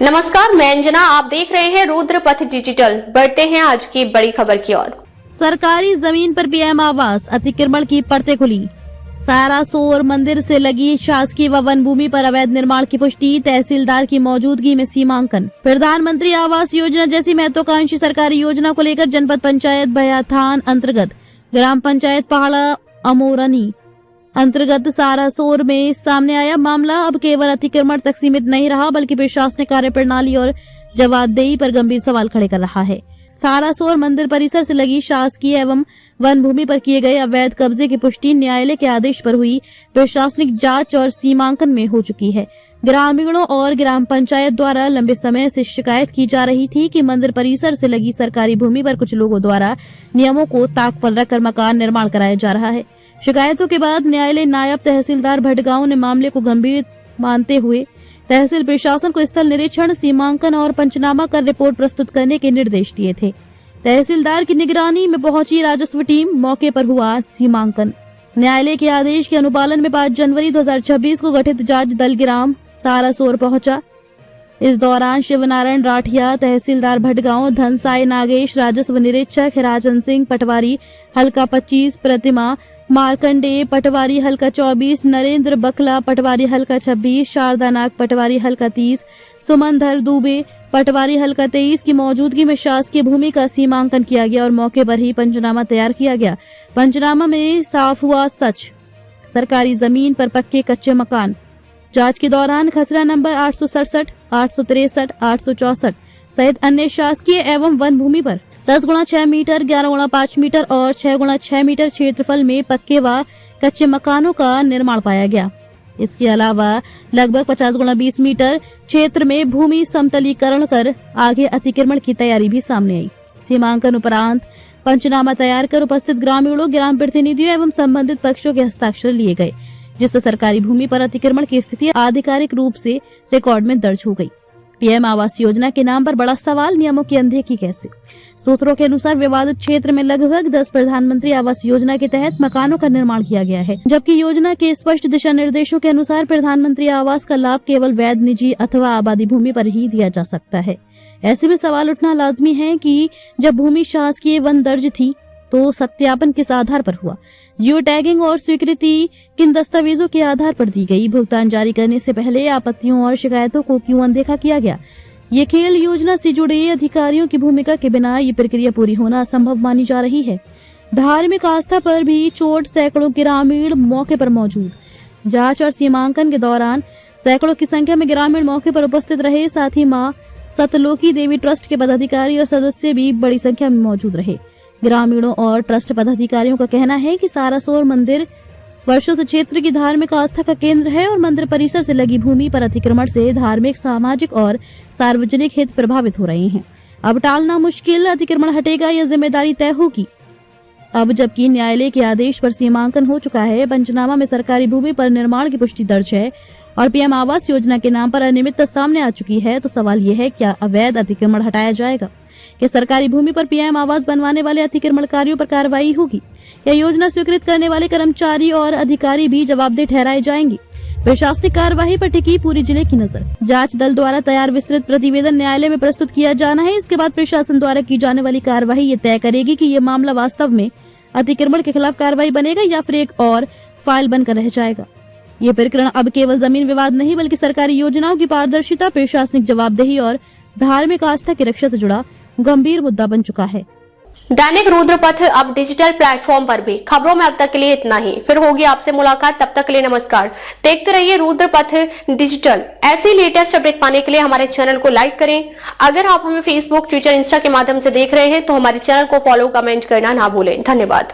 नमस्कार, मैं अंजना। आप देख रहे हैं रुद्रपथ डिजिटल। बढ़ते हैं आज की बड़ी खबर की ओर। सरकारी जमीन पर पीएम आवास अतिक्रमण की परतें खुली। सारासोर मंदिर से लगी शासकीय व वन भूमि पर अवैध निर्माण की पुष्टि, तहसीलदार की मौजूदगी में सीमांकन। प्रधानमंत्री आवास योजना जैसी महत्वाकांक्षी सरकारी योजना को लेकर जनपद पंचायत भयाथान अंतर्गत ग्राम पंचायत पहाड़ा अमोरनी अंतर्गत सारासोर में सामने आया मामला अब केवल अतिक्रमण तक सीमित नहीं रहा, बल्कि प्रशासनिक कार्यप्रणाली और जवाबदेही पर गंभीर सवाल खड़े कर रहा है। सारासोर मंदिर परिसर से लगी शासकीय एवं वन भूमि पर किए गए अवैध कब्जे की पुष्टि न्यायालय के आदेश पर हुई प्रशासनिक जांच और सीमांकन में हो चुकी है। ग्रामीणों और ग्राम पंचायत द्वारा लंबे समय से शिकायत की जा रही थी कि मंदिर परिसर से लगी सरकारी भूमि पर कुछ लोगों द्वारा नियमों को ताक पर रखकर मकान निर्माण कराया जा रहा है। शिकायतों के बाद न्यायालय नायब तहसीलदार भटगांव ने मामले को गंभीर मानते हुए तहसील प्रशासन को स्थल निरीक्षण, सीमांकन और पंचनामा कर रिपोर्ट प्रस्तुत करने के निर्देश दिए थे। तहसीलदार की निगरानी में पहुंची राजस्व टीम मौके पर हुआ सीमांकन। न्यायालय के आदेश के अनुपालन में 5 जनवरी 2026 को गठित जांच दल ग्राम सारासोर पहुंचा। इस दौरान शिवनारायण राठिया, तहसीलदार भटगांव, धनसाई नागेश, राजस्व निरीक्षक हिराचंद सिंह पटवारी हल्का 25, प्रतिमा मार्कंडेय पटवारी हल्का 24, नरेंद्र बखला पटवारी हल्का 26, शारदा नाग पटवारी हल्का 30, सुमनधर दुबे पटवारी हल्का 23 की मौजूदगी में शासकीय भूमि का सीमांकन किया गया और मौके पर ही पंचनामा तैयार किया गया। पंचनामा में साफ हुआ सच, सरकारी जमीन पर पक्के कच्चे मकान। जांच के दौरान खसरा नंबर 867, 863, 864 सहित अन्य शासकीय एवं वन भूमि पर 10x6 मीटर, 11x5 मीटर और 6x6 मीटर क्षेत्रफल में पक्के व कच्चे मकानों का निर्माण पाया गया। इसके अलावा लगभग 50x20 मीटर क्षेत्र में भूमि समतलीकरण कर आगे अतिक्रमण की तैयारी भी सामने आई। सीमांकन उपरांत पंचनामा तैयार कर उपस्थित ग्रामीणों, ग्राम प्रतिनिधियों एवं संबंधित पक्षों के हस्ताक्षर लिए गए, जिससे सरकारी भूमि पर अतिक्रमण की स्थिति आधिकारिक रूप से रिकॉर्ड में दर्ज हो गई। पीएम आवास योजना के नाम पर बड़ा सवाल, नियमों की अनदेखी कैसे? सूत्रों के अनुसार विवादित क्षेत्र में लगभग 10 प्रधानमंत्री आवास योजना के तहत मकानों का निर्माण किया गया है, जबकि योजना के स्पष्ट दिशा निर्देशों के अनुसार प्रधानमंत्री आवास का लाभ केवल वैध, निजी अथवा आबादी भूमि पर ही दिया जा सकता है। ऐसे में सवाल उठना लाजमी है कि जब भूमि शासकीय वन दर्ज थी तो सत्यापन किस आधार पर हुआ? जियो टैगिंग और स्वीकृति किन दस्तावेजों के आधार पर दी गई? भुगतान जारी करने से पहले आपत्तियों और शिकायतों को क्यों अनदेखा किया गया? ये खेल योजना से जुड़े अधिकारियों की भूमिका के बिना ये प्रक्रिया पूरी होना असंभव मानी जा रही है। धार्मिक आस्था पर भी चोट, सैकड़ों ग्रामीण मौके पर मौजूद। जांच और सीमांकन के दौरान सैकड़ों की संख्या में ग्रामीण मौके पर उपस्थित रहे, साथ ही मां सतलोकी देवी ट्रस्ट के पदाधिकारी और सदस्य भी बड़ी संख्या में मौजूद रहे। ग्रामीणों और ट्रस्ट पदाधिकारियों का कहना है कि सारासोर मंदिर वर्षों से क्षेत्र की धार्मिक आस्था का केंद्र है और मंदिर परिसर से लगी भूमि पर अतिक्रमण से धार्मिक, सामाजिक और सार्वजनिक हित प्रभावित हो रहे हैं। अब टालना मुश्किल, अतिक्रमण हटेगा या जिम्मेदारी तय होगी? अब जबकि न्यायालय के आदेश पर सीमांकन हो चुका है, पंचनामा में सरकारी भूमि पर निर्माण की पुष्टि दर्ज है और पीएम आवास योजना के नाम पर अनियमितता सामने आ चुकी है, तो सवाल ये है, क्या अवैध अतिक्रमण हटाया जाएगा? क्या सरकारी भूमि पर पीएम आवास बनवाने वाले अतिक्रमणकारियों पर कार्रवाई होगी? या योजना स्वीकृत करने वाले कर्मचारी और अधिकारी भी जवाबदेह ठहराए जाएंगे? प्रशासनिक कार्यवाही पर टिकी पूरी जिले की नजर। जांच दल द्वारा तैयार विस्तृत प्रतिवेदन न्यायालय में प्रस्तुत किया जाना है। इसके बाद प्रशासन द्वारा की जाने वाली कार्यवाही ये तय करेगी कि ये मामला वास्तव में अतिक्रमण के खिलाफ कार्रवाई बनेगा या फिर एक और फाइल बनकर रह जाएगा। ये प्रकरण अब केवल जमीन विवाद नहीं, बल्कि सरकारी योजनाओं की पारदर्शिता, प्रशासनिक जवाबदेही और धार्मिक आस्था की रक्षा से जुड़ा गंभीर मुद्दा बन चुका है। दैनिक रुद्रपथ अब डिजिटल प्लेटफॉर्म पर भी। खबरों में अब तक के लिए इतना ही, फिर होगी आपसे मुलाकात। तब तक के लिए नमस्कार। देखते रहिए रुद्रपथ डिजिटल। ऐसी लेटेस्ट अपडेट पाने के लिए हमारे चैनल को लाइक करें। अगर आप हमें फेसबुक, ट्विटर, इंस्टा के माध्यम से देख रहे हैं तो हमारे चैनल को फॉलो, कमेंट करना ना भूलें। धन्यवाद।